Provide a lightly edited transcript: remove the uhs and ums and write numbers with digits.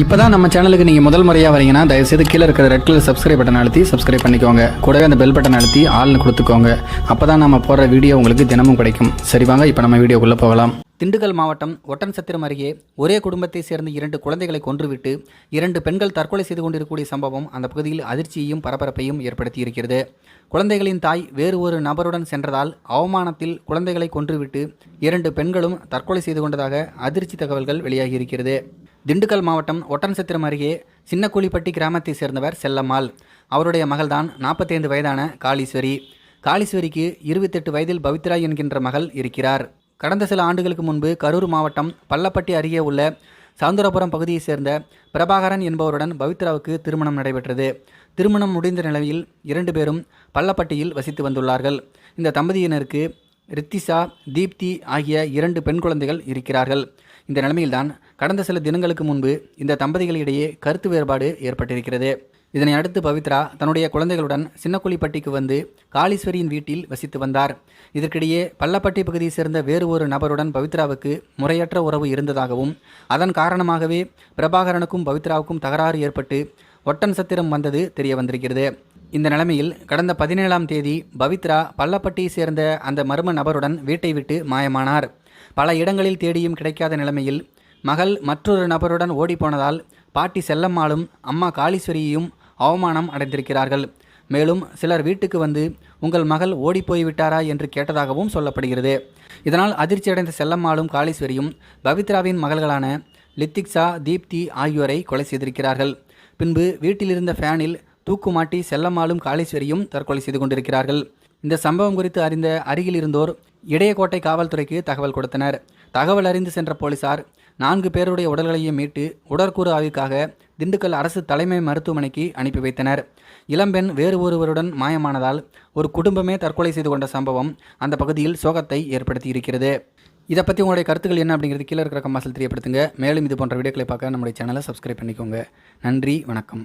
இப்போ தான் நம்ம சேனலுக்கு நீங்கள் முதல் முறையாக வரீங்கன்னா தயவுசெய்து கீழே இருக்கிற ரெட் கலர் சப்ஸ்கிரைப் பட்டன் அழுத்தி சப்ஸ்கிரைப் பண்ணிக்கோங்க. கூடவே அந்த பெல் பட்டன் அழுத்தி ஆள்னு கொடுத்துக்கோங்க. அப்போ தான் நம்ம போடுற வீடியோ உங்களுக்கு தினமும் கிடைக்கும். சரி வாங்க இப்போ நம்ம வீடியோக்குள்ளே போகலாம். திண்டுக்கல் மாவட்டம் ஒட்டன்சத்திரம் அருகே ஒரே குடும்பத்தை சேர்ந்த 2 குழந்தைகளை கொன்றுவிட்டு 2 பெண்கள் தற்கொலை செய்து கொண்டிருக்கக்கூடிய சம்பவம் அந்த பகுதியில் அதிர்ச்சியையும் பரபரப்பையும் ஏற்படுத்தியிருக்கிறது. குழந்தைகளின் தாய் வேறு ஒரு நபருடன் சென்றதால் அவமானத்தில் குழந்தைகளை கொன்றுவிட்டு 2 பெண்களும் தற்கொலை செய்து கொண்டதாக அதிர்ச்சி தகவல்கள் வெளியாகியிருக்கிறது. திண்டுக்கல் மாவட்டம் ஒட்டன்சத்திரம் அருகே சின்னக்கூலிப்பட்டி கிராமத்தை சேர்ந்தவர் செல்லம்மாள். அவருடைய மகள்தான் 45 வயதான காளீஸ்வரி. காளீஸ்வரிக்கு 28 வயதில் பவித்ரா என்கின்ற மகள் இருக்கிறார். கடந்த சில ஆண்டுகளுக்கு முன்பு கரூர் மாவட்டம் பள்ளப்பட்டி அருகே உள்ள சவுந்தரபுரம் பகுதியைச் சேர்ந்த பிரபாகரன் என்பவருடன் பவித்ராவுக்கு திருமணம் நடைபெற்றது. திருமணம் முடிந்த நிலையில் 2 பேரும் பள்ளப்பட்டியில் வசித்து வந்துள்ளார்கள். இந்த தம்பதியினருக்கு ரித்திஷா, தீப்தி ஆகிய 2 பெண் குழந்தைகள் இருக்கிறார்கள். இந்த நிலைமையில்தான் கடந்த சில தினங்களுக்கு முன்பு இந்த தம்பதிகளிடையே கருத்து வேறுபாடு ஏற்பட்டிருக்கிறது. இதனை அடுத்து பவித்ரா தன்னுடைய குழந்தைகளுடன் சின்னக்குழிப்பட்டிக்கு வந்து காளீஸ்வரியின் வீட்டில் வசித்து வந்தார். இதற்கிடையே பள்ளப்பட்டி பகுதியை சேர்ந்த வேறு ஒரு நபருடன் பவித்ராவுக்கு முறையற்ற உறவு இருந்ததாகவும் அதன் காரணமாகவே பிரபாகரனுக்கும் பவித்ராவுக்கும் தகராறு ஏற்பட்டு ஒட்டன்சத்திரம் வந்தது தெரிய வந்திருக்கிறது. இந்த நிலைமையில் கடந்த 17ஆம் தேதி பவித்ரா பள்ளப்பட்டியை சேர்ந்த அந்த மர்ம நபருடன் வீட்டை விட்டு மாயமானார். பல இடங்களில் தேடியும் கிடைக்காத நிலைமையில் மகள் மற்றொரு நபருடன் ஓடிப்போனதால் பாட்டி செல்லம்மாளும் அம்மா காளீஸ்வரியையும் அவமானம் அடைந்திருக்கிறார்கள். மேலும் சிலர் வீட்டுக்கு வந்து உங்கள் மகள் ஓடிப்போய்விட்டாரா என்று கேட்டதாகவும் சொல்லப்படுகிறது. இதனால் அதிர்ச்சியடைந்த செல்லம்மாளும் காளீஸ்வரியும் பவித்ராவின் மகள்களான லித்திக்ஷா, தீப்தி ஆகியோரை கொலை செய்திருக்கிறார்கள். பின்பு வீட்டிலிருந்த ஃபேனில் தூக்குமாட்டி செல்லம்மாளும் காளீஸ்வரியும் தற்கொலை செய்து கொண்டிருக்கிறார்கள். இந்த சம்பவம் குறித்து அறிந்த அருகில் இருந்தோர் இடையக்கோட்டை காவல்துறைக்கு தகவல் கொடுத்தனர். தகவல் அறிந்து சென்ற போலீசார் 4 பேருடைய உடல்களையும் மீட்டு உடற்கூறு ஆய்வுக்காக திண்டுக்கல் அரசு தலைமை மருத்துவமனைக்கு அனுப்பி வைத்தனர். இளம்பெண் வேறு ஒருவருடன் மாயமானதால் ஒரு குடும்பமே தற்கொலை செய்து கொண்ட சம்பவம் அந்த பகுதியில் சோகத்தை ஏற்படுத்தி இருக்கிறது. இதை பற்றி உங்களுடைய கருத்துக்கள் என்ன அப்படிங்கிறது கீழே இருக்கிற கமெண்ட்ஸில் தெரியப்படுத்துங்க. மேலும் இது போன்ற வீடியோக்களை பார்க்க நம்முடைய சேனலை சப்ஸ்கிரைப் பண்ணிக்கோங்க. நன்றி, வணக்கம்.